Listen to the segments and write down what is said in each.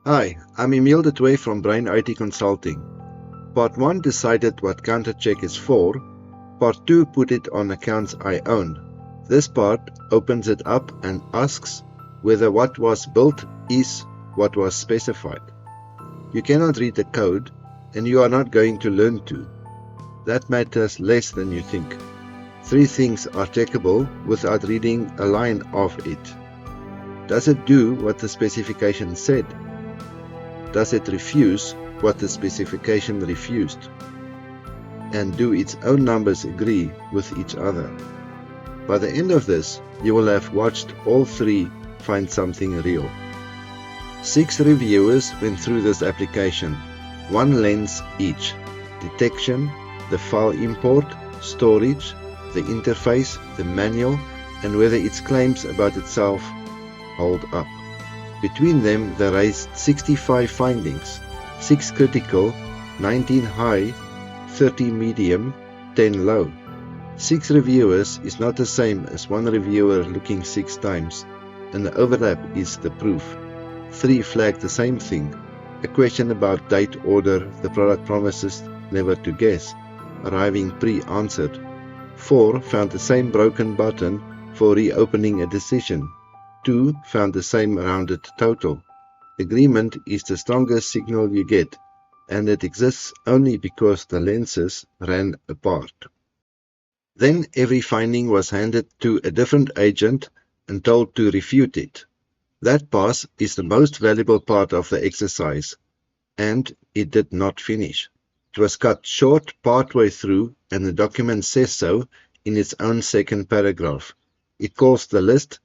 Hi, I'm Emil Detwey from BrainIT Consulting. Part 1 decided what Countercheck is for. Part 2 put it on accounts I own. This part opens it up and asks whether what was built is what was specified. You cannot read the code, and you are not going to learn to. That matters less than you think. 3 things are checkable without reading a line of it. Does it do what the specification said? Does it refuse what the specification refused? And do its own numbers agree with each other? By the end of this, you will have watched all 3 find something real. 6 reviewers went through this application, 1 lens each: detection, the file import, storage, the interface, the manual, and whether its claims about itself hold up. Between them, they raised 65 findings, 6 critical, 19 high, 30 medium, 10 low. 6 reviewers is not the same as 1 reviewer looking 6 times, and the overlap is the proof. 3 flagged the same thing, a question about date order the product promises never to guess, arriving pre-answered. 4 found the same broken button for reopening a decision. 2 found the same rounded total. Agreement is the strongest signal you get, and it exists only because the lenses ran apart. Then every finding was handed to a different agent and told to refute it. That pass is the most valuable part of the exercise, and it did not finish. It was cut short partway through, and the document says so in its own second paragraph. It calls the list,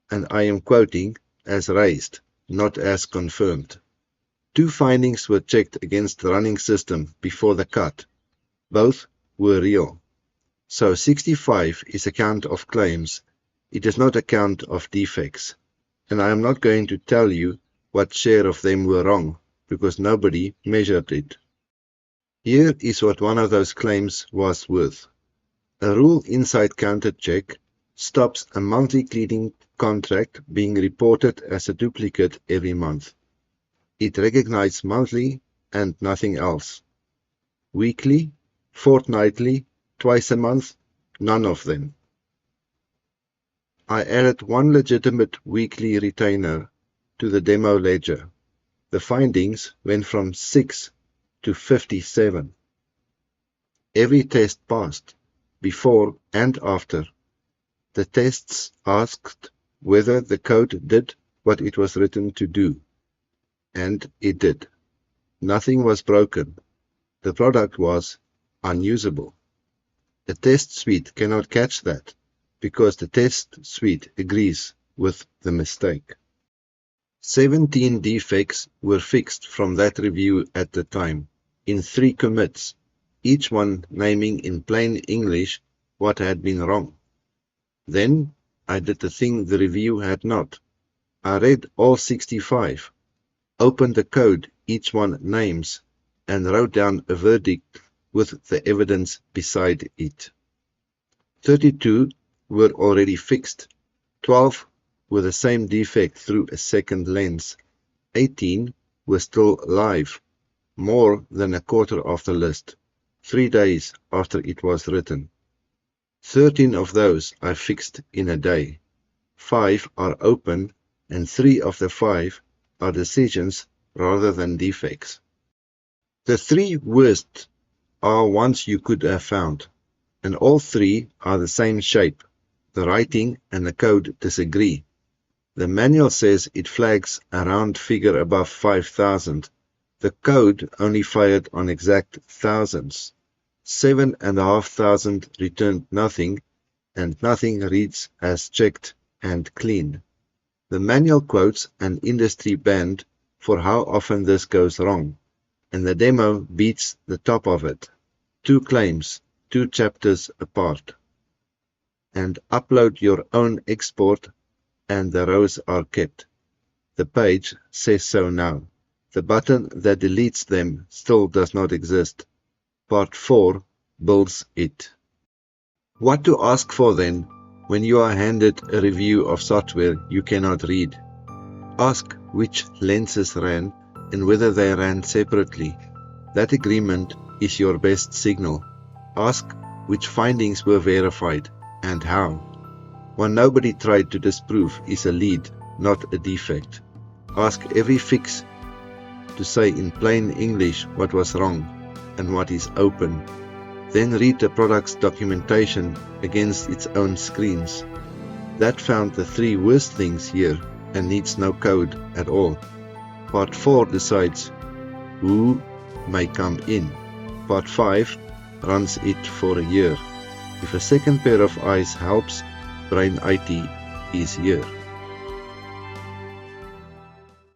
and I am quoting, as raised, not as confirmed. 2 findings were checked against the running system before the cut. Both were real. So 65 is a count of claims. It is not a count of defects. And I am not going to tell you what share of them were wrong, because nobody measured it. Here is what one of those claims was worth. A rule inside Countercheck stops a monthly cleaning contract being reported as a duplicate every month. It recognizes monthly and nothing else. Weekly, fortnightly, twice a month, none of them. I added 1 legitimate weekly retainer to the demo ledger. The findings went from 6 to 57. Every test passed, before and after. The tests asked whether the code did what it was written to do. And it did. Nothing was broken. The product was unusable. The test suite cannot catch that, because the test suite agrees with the mistake. 17 defects were fixed from that review at the time, in 3 commits, each one naming in plain English what had been wrong. Then I did the thing the review had not. I read all 65, opened the code each one names, and wrote down a verdict with the evidence beside it. 32 were already fixed, 12 were the same defect through a second lens, 18 were still live, more than a quarter of the list, 3 days after it was written. 13 of those I fixed in a day, 5 are open, and 3 of the 5 are decisions rather than defects. The 3 worst are ones you could have found, and all 3 are the same shape. The writing and the code disagree. The manual says it flags a round figure above 5,000. The code only fired on exact thousands. 7,500 returned nothing, and nothing reads as checked and clean. The manual quotes an industry band for how often this goes wrong, and the demo beats the top of it. 2 claims, 2 chapters apart. And upload your own export, and the rows are kept. The page says so now. The button that deletes them still does not exist. Part 4 builds it. What to ask for then when you are handed a review of software you cannot read? Ask which lenses ran and whether they ran separately. That agreement is your best signal. Ask which findings were verified and how. One nobody tried to disprove is a lead, not a defect. Ask every fix to say in plain English what was wrong and what is open. Then read the product's documentation against its own screens. That found the 3 worst things here and needs no code at all. Part 4 decides who may come in. Part 5 runs it for a year. If a second pair of eyes helps, BrainIT is here.